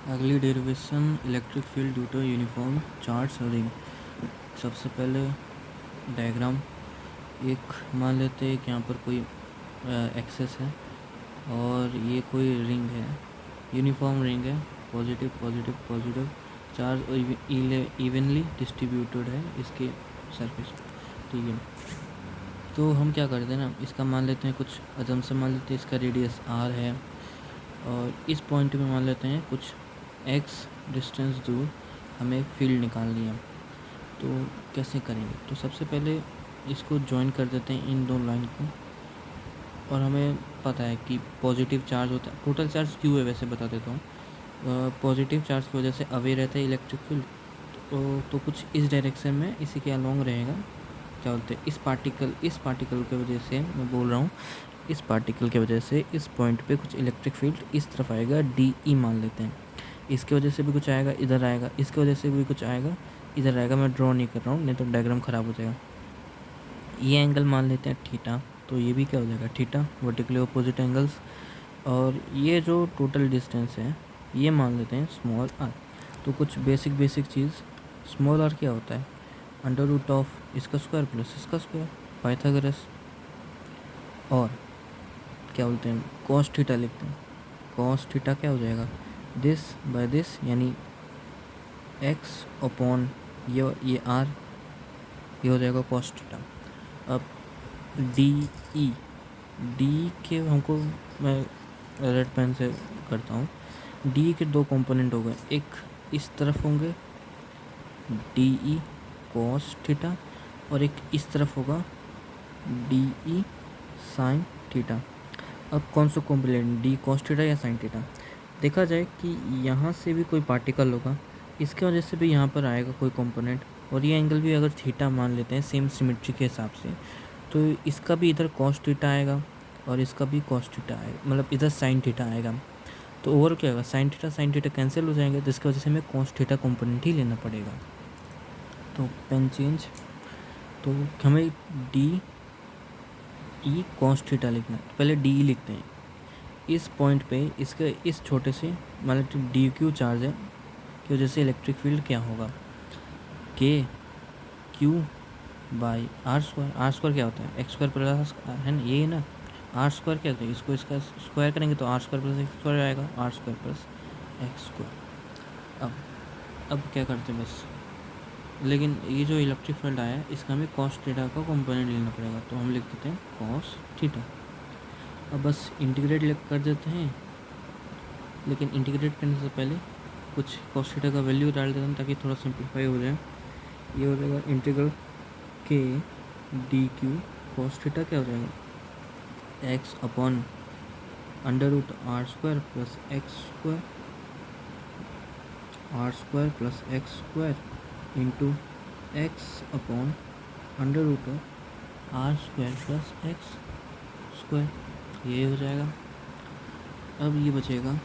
अगली derivation electric field due to uniform charge ring. सबसे पहले डायग्राम एक मान लेते हैं कि यहाँ पर कोई एक्सेस है और ये कोई रिंग है, यूनिफॉर्म रिंग है, positive positive positive charge evenly distributed है इसके सरफेस। ठीक है, तो हम क्या करते हैं ना, इसका मान लेते हैं कुछ अजम्पशन मान लेते हैं इसका रेडियस r है और इस पॉइंट में मान लेते हैं कुछ x डिस्टेंस दूर हमें फील्ड निकालनी है। तो कैसे करेंगे, तो सबसे पहले इसको ज्वाइन कर देते हैं इन दो लाइन को और हमें पता है कि पॉजिटिव चार्ज होता है, टोटल चार्ज क्यू है वैसे बता देता हूँ। पॉजिटिव चार्ज की वजह से अवे रहता है इलेक्ट्रिक फील्ड, तो कुछ इस डायरेक्शन में इसी के अलोंग रहेगा। क्या बोलते हैं, इस पार्टिकल की वजह से मैं बोल रहा हूँ, इस पार्टिकल की वजह से इस पॉइंट पे कुछ इलेक्ट्रिक फील्ड इस तरफ आएगा, डी ई मान लेते हैं। इसके वजह से भी कुछ आएगा, इधर आएगा, इसके वजह से भी कुछ आएगा, इधर आएगा। मैं ड्रॉ नहीं कर रहा हूँ नहीं तो डायग्राम ख़राब हो जाएगा। ये एंगल मान लेते हैं थीटा, तो ये भी क्या हो जाएगा थीटा, वर्टिकली अपोजिट एंगल्स। और ये जो टोटल डिस्टेंस है ये मान लेते हैं स्मॉल आर। तो कुछ बेसिक चीज़, स्मॉल आर क्या होता है, अंडर रूट ऑफ इसका स्क्वायर प्लस इसका स्क्वायर, पाइथागोरस। और क्या बोलते हैं, कॉस थीटा लिखते हैं। कॉस थीटा क्या हो जाएगा, दिस बाय दिस, यानी एक्स अपॉन ये आर, ये हो जाएगा कॉस थीटा। अब डी के हमको मैं रेड पेन से करता हूँ। डी के दो कंपोनेंट हो गए, एक इस तरफ होंगे डी ई कॉस थीटा और एक इस तरफ होगा डी ई साइन थीटा। अब कौन सा कंपोनेंट, डी कॉस थीटा या साइन थीटा। देखा जाए कि यहाँ से भी कोई पार्टिकल होगा, इसके वजह से भी यहाँ पर आएगा कोई कंपोनेंट, और ये एंगल भी अगर थीटा मान लेते हैं सेम सिमेट्री के हिसाब से, तो इसका भी इधर कॉस थीटा आएगा और इसका भी कॉस थीटा आएगा, मतलब इधर साइन थीटा आएगा। तो ओवर क्या होगा, साइन थीटा कैंसिल हो जाएंगे, जिसकी वजह से हमें कॉस थीटा कंपोनेंट ही लेना पड़ेगा। तो पेन चेंज, तो हमें डी ई कॉस थीटा लिखना है। तो पहले डी ई लिखते हैं, इस पॉइंट पे इसके इस छोटे से मतलब डी क्यू चार्ज है की वजह से इलेक्ट्रिक फील्ड क्या होगा, के क्यू बाई आर स्क्वायर क्या होता है, एक्स स्क्वायर प्लस है ना, ये ना आर स्क्वायर क्या होता है, इसको इसका स्क्वायर करेंगे तो R square plus x square आएगा, R square plus x square. अब क्या करते हैं बस, लेकिन ये जो इलेक्ट्रिक फील्ड आया है इसका हमें कॉस थीटा का कंपोनेंट लेना पड़ेगा, तो हम लिख देते हैं कॉस थीटा। अब बस इंटीग्रेट कर देते हैं, लेकिन इंटीग्रेट करने से पहले कुछ कॉस थीटा का वैल्यू डाल देते हैं ताकि थोड़ा सिंप्लीफाई हो जाए। ये हो जाएगा इंटीग्रल के डी क्यू कॉस थीटा क्या हो जाएगा, x upon under root r square plus x square, r square plus x square into x upon under root of r square plus x square, ये हो जाएगा। अब ये बचेगा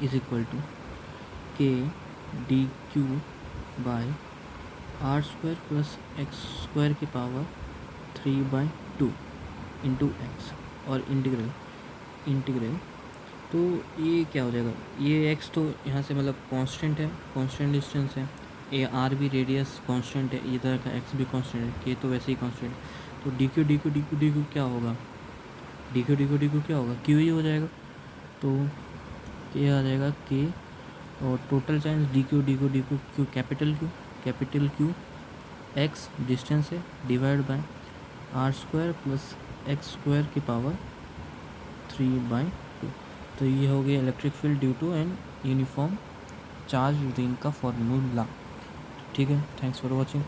is equal to k d q by r square plus x square की power 3/2 into x, और integral तो ये क्या हो जाएगा, ये एक्स तो यहाँ से मतलब कांस्टेंट है, कांस्टेंट डिस्टेंस है, ये आर भी रेडियस कांस्टेंट है, इधर का एक्स भी कांस्टेंट है, के तो वैसे ही कांस्टेंट है। तो डी क्यू क्या होगा, डी क्यू क्या होगा, क्यू ही हो जाएगा। तो ये आ जाएगा के, और total charge D Q capital Q X distance है divide by R square plus x square की पावर 3/2। तो ये हो गया electric field due to an uniform charge ring का फॉर्मूला। ठीक है, थैंक्स फॉर वॉचिंग।